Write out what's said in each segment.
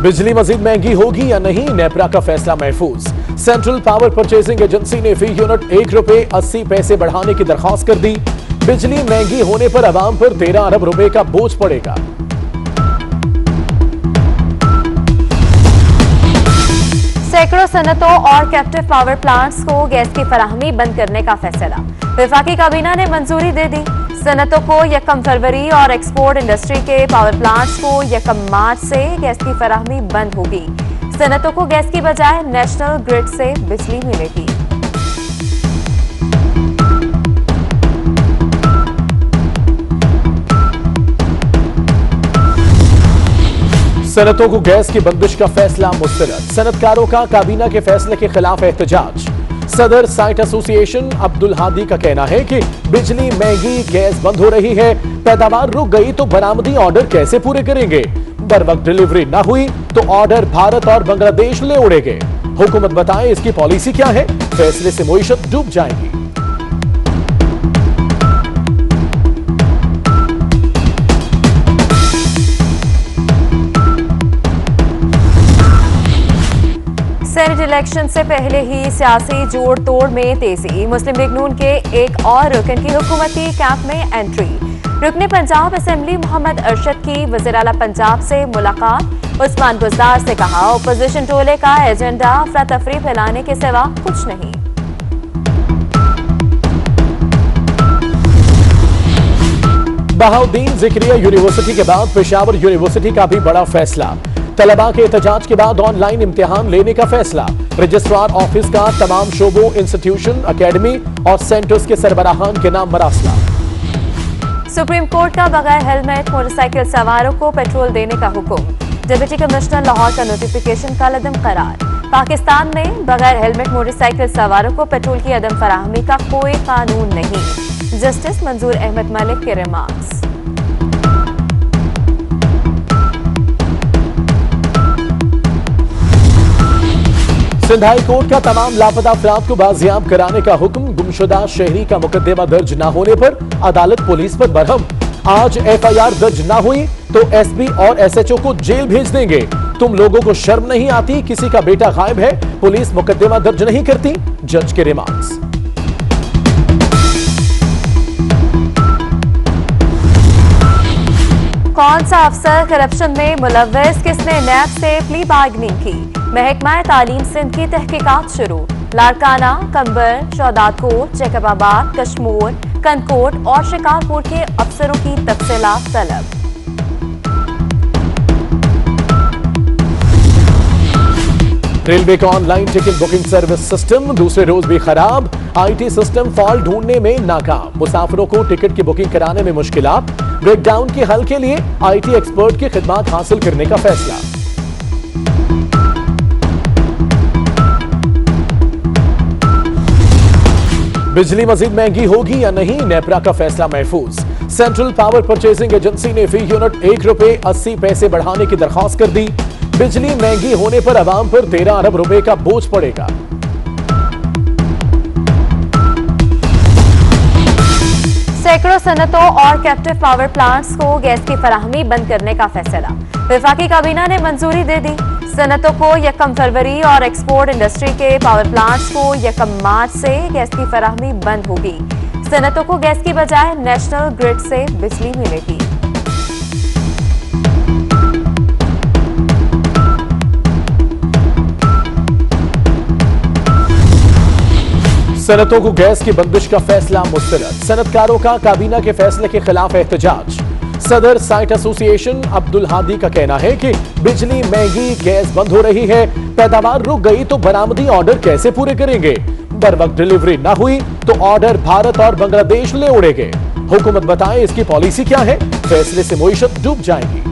बिजली मजीद महंगी होगी या नहीं, नेपरा का फैसला महफूज। सेंट्रल पावर परचेजिंग एजेंसी ने फी यूनिट ₹1.80 बढ़ाने की दरख्वास्त कर दी। बिजली महंगी होने पर आवाम पर 13 अरब रुपए का बोझ पड़ेगा। सैकड़ों सनतों और कैप्टिव पावर प्लांट्स को गैस की फराहमी बंद करने का फैसला। वफाकी काबीना ने मंजूरी दे दी। सनतों को 1 फरवरी और एक्सपोर्ट इंडस्ट्री के पावर प्लांट्स को 1 मार्च से गैस की फराहमी बंद होगी। सनतों को गैस की बजाय नेशनल ग्रिड से बिजली मिलेगी। सनतों को गैस की बंदिश का फैसला मुस्तरद। सनतकारों का काबीना के फैसले के खिलाफ एहतजाज। सदर साइट एसोसिएशन अब्दुल हादी का कहना है कि बिजली महंगी, गैस बंद हो रही है, पैदावार रुक गई तो बरामदी ऑर्डर कैसे पूरे करेंगे। बर वक्त डिलीवरी न हुई तो ऑर्डर भारत और बांग्लादेश ले उड़ेंगे। हुकूमत बताए इसकी पॉलिसी क्या है, फैसले से मईशत डूब जाएगी। सेनेट इलेक्शन से पहले ही सियासी जोड़ तोड़ में तेजी। मुस्लिम लीग नून के एक और रुकन की हुकूमती कैंप में एंट्री। रुकने पंजाब असेंबली मोहम्मद अरशद की वज़ीर आला पंजाब से मुलाकात। उस्मान बुज़दार से कहा, अपोजिशन टोले का एजेंडा अफरा तफरी फैलाने के सिवा कुछ नहीं। बहाउद्दीन ज़िक्रिया यूनिवर्सिटी के बाद पेशावर यूनिवर्सिटी का भी बड़ा फैसला। तलबा के एहतजाज के बाद ऑनलाइन इम्तिहान लेने का फैसला। रजिस्ट्रार ऑफिस का तमाम शोबों, इंस्टीट्यूशन, अकेडमी और सेंटर्स के सरबराहान के नाम मरासला। सुप्रीम कोर्ट का बगैर हेलमेट मोटरसाइकिल सवारों को पेट्रोल देने का हुक्म। डिप्टी कमिश्नर लाहौर का नोटिफिकेशन का अदम करार। पाकिस्तान में बगैर हेलमेट मोटरसाइकिल सवारों को पेट्रोल की अदम फराहमी का कोई कानून नहीं। जस्टिस मंजूर अहमद मलिक के रिमार्क्स। सिंध हाई कोर्ट का तमाम लापता अफराद को बाजियाब कराने का हुक्म। गुमशुदा शहरी का मुकदमा दर्ज न होने पर अदालत पुलिस पर बरहम। आज FIR दर्ज न हुई तो SB और SHO को जेल भेज देंगे। तुम लोगों को शर्म नहीं आती, किसी का बेटा गायब है, पुलिस मुकदमा दर्ज नहीं करती। जज के रिमार्क्स। कौन सा अफसर करप्शन में मुलव्वस, किसने नैब से प्ली बार्गनिंग की। महकमा तालीम सिंध की तहकीकात शुरू। लाड़काना, कंबर, शौदातकोट, जैकबाबाद, कश्मोर, कनकोट और शिकारपुर के अफसरों की तफसीलात तलब। रेलवे का online ticket booking service system दूसरे रोज भी खराब। IT सिस्टम फॉल्ट ढूंढने में नाकाम। मुसाफिरों को टिकट की बुकिंग कराने में मुश्किलात। ब्रेकडाउन के हल के लिए IT एक्सपर्ट की खिदमात हासिल करने का फैसला। बिजली मजीद महंगी होगी या नहीं, नेपरा का फैसला महफूज। सेंट्रल पावर परचेजिंग एजेंसी ने फी यूनिट ₹1.80 बढ़ाने की दरख्वास्त कर दी। बिजली महंगी होने पर आवाम पर 13 अरब रुपए का बोझ पड़ेगा। सैकड़ों सनतों और कैप्टिव पावर प्लांट्स को गैस की फराहमी बंद करने का फैसला। वफाकी काबीना ने मंजूरी दे दी। सनतों को 1 फरवरी और एक्सपोर्ट इंडस्ट्री के पावर प्लांट्स को 1 मार्च से गैस की फराहमी बंद होगी। सनतों को गैस की बजाय नेशनल ग्रिड से बिजली मिलेगी। सनतों को गैस की बंदिश का फैसला मुस्तरद। सनतकारों का काबीना के फैसले के खिलाफ एहतजाज। सदर साइट एसोसिएशन अब्दुल हादी का कहना है कि बिजली महंगी, गैस बंद हो रही है, पैदावार रुक गई तो बरामदी ऑर्डर कैसे पूरे करेंगे। बर वक्त डिलीवरी न हुई तो ऑर्डर भारत और बांग्लादेश ले उड़ेंगे। हुकूमत बताए इसकी पॉलिसी क्या है, फैसले से मईशत डूब जाएगी।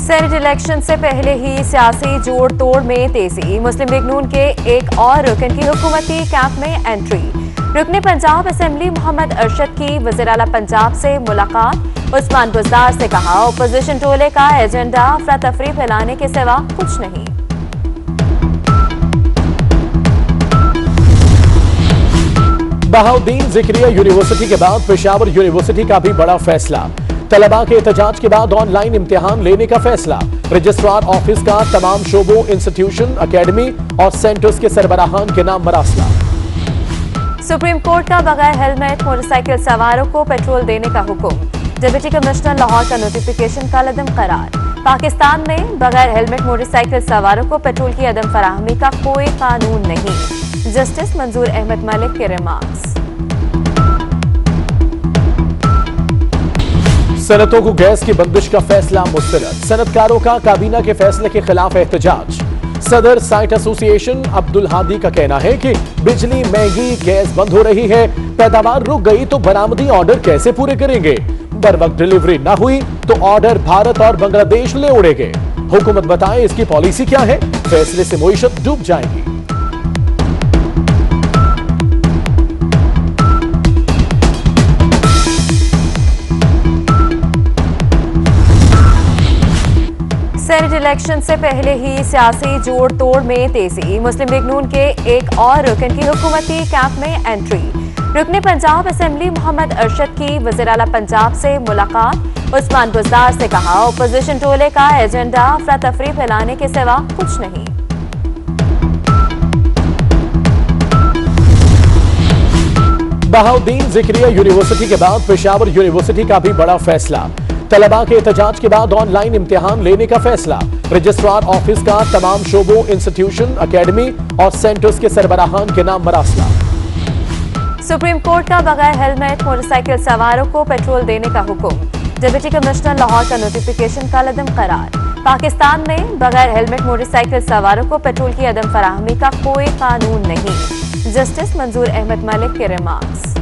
सेनेट इलेक्शन से पहले ही सियासी जोड़ तोड़ में तेजी। मुस्लिम लीग नून के एक और रुकन की हुकूमती कैंप में एंट्री। रुकने पंजाब असेंबली मोहम्मद अरशद की वज़ीर आला पंजाब से मुलाकात। उस्मान बुज़दार से कहा, अपोजिशन टोले का एजेंडा अफरा तफरी फैलाने के सिवा कुछ नहीं। बहाउद्दीन जिक्रिया यूनिवर्सिटी के बाद पेशावर यूनिवर्सिटी का भी बड़ा फैसला। तलबा के एहतजाज के बाद ऑनलाइन इम्तिहान लेने का फैसला। रजिस्ट्रार ऑफिस का तमाम शोबों, इंस्टीट्यूशन, एकेडमी और सेंटर्स के सरबराहान के नाम मरासला। सुप्रीम कोर्ट का बगैर हेलमेट मोटरसाइकिल सवारों को पेट्रोल देने का हुक्म। डिप्टी कमिश्नर लाहौर का नोटिफिकेशन का अदम करार। पाकिस्तान में बगैर हेलमेट मोटरसाइकिल सवारों को पेट्रोल की अदम फराहमी का कोई कानून नहीं। जस्टिस मंजूर अहमद मलिक के रिमार्क्स। सनतों को गैस की बंदिश का फैसला मुस्तरद। सनतकारों का काबीना के फैसले के खिलाफ एहतजाज। सदर साइट एसोसिएशन अब्दुल हादी का कहना है कि बिजली महंगी, गैस बंद हो रही है, पैदावार रुक गई तो बरामदी ऑर्डर कैसे पूरे करेंगे। बर वक्त डिलीवरी न हुई तो ऑर्डर भारत और बांग्लादेश ले उड़ेंगे। हुकूमत बताए इसकी पॉलिसी क्या है, फैसले से मईशत डूब जाएगी। सेनेट इलेक्शन से पहले ही सियासी जोड़ तोड़ में तेजी। मुस्लिम लीग नून के एक और रुकन की हुकूमती कैंप में एंट्री। रुकने पंजाब असेंबली मोहम्मद अरशद की वज़ीर आला पंजाब से मुलाकात। उस्मान बुज़दार से कहा ओपोजिशन टोले का एजेंडा अफरा तफरी फैलाने के सिवा कुछ नहीं। बहाउद्दीन जिक्रिया यूनिवर्सिटी के बाद पेशावर यूनिवर्सिटी का भी बड़ा फैसला। तलबा के एहतजाज के बाद ऑनलाइन इम्तिहान लेने का फैसला। रजिस्ट्रार ऑफिस का तमाम शोबों, इंस्टीट्यूशन, एकेडमी और सेंटर्स के सरबराहान के नाम मरासला। सुप्रीम कोर्ट का बगैर हेलमेट मोटरसाइकिल सवारों को पेट्रोल देने का हुक्म। डिप्टी कमिश्नर लाहौर का नोटिफिकेशन का अदम करार। पाकिस्तान में बगैर हेलमेट मोटरसाइकिल सवारों को पेट्रोल की अदम फराहमी का कोई कानून नहीं। जस्टिस मंजूर अहमद मलिक के रिमार्क्स।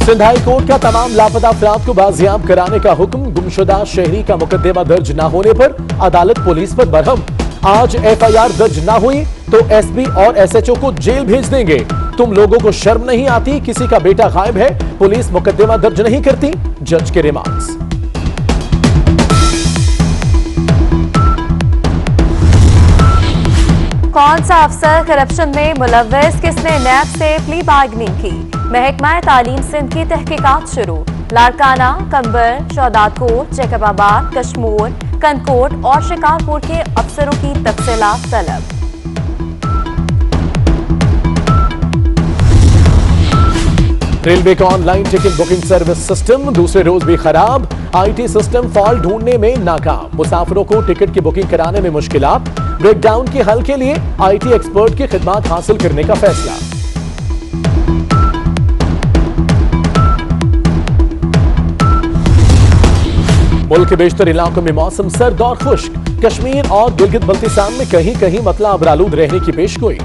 सिंध हाई कोर्ट का तमाम लापता अफराद को बाजियाब कराने का हुक्म। गुमशुदा शहरी का मुकदमा दर्ज न होने पर अदालत पुलिस पर बरहम। आज एफआईआर दर्ज न हुई तो एसपी और एसएचओ को जेल भेज देंगे। तुम लोगों को शर्म नहीं आती, किसी का बेटा गायब है, पुलिस मुकदमा दर्ज नहीं करती। जज के रिमार्क्स। कौन सा अफसर करप्शन में मुलव्वस, किसने नैब से प्ली बार्गनिंग की। महकमा तालीम सिंध की तहकीकात शुरू। लाड़काना, कंबर, शौदातकोट, जैकबाबाद, कश्मोर, कनकोट और शिकारपुर के अफसरों की तफसीलात तलब। रेलवे का online ticket booking service system दूसरे रोज भी खराब। आईटी सिस्टम फॉल्ट ढूंढने में नाकाम। मुसाफिरों को टिकट की बुकिंग कराने में मुश्किलात। ब्रेकडाउन के हल के लिए आईटी एक्सपर्ट की खिदमात हासिल करने का फैसला। मुल्क के बेशतर इलाकों में मौसम सर्द और खुश्क। कश्मीर और गिलगित बल्तिस्तान में कहीं कहीं मतला अबरालूद रहने की पेशगोई।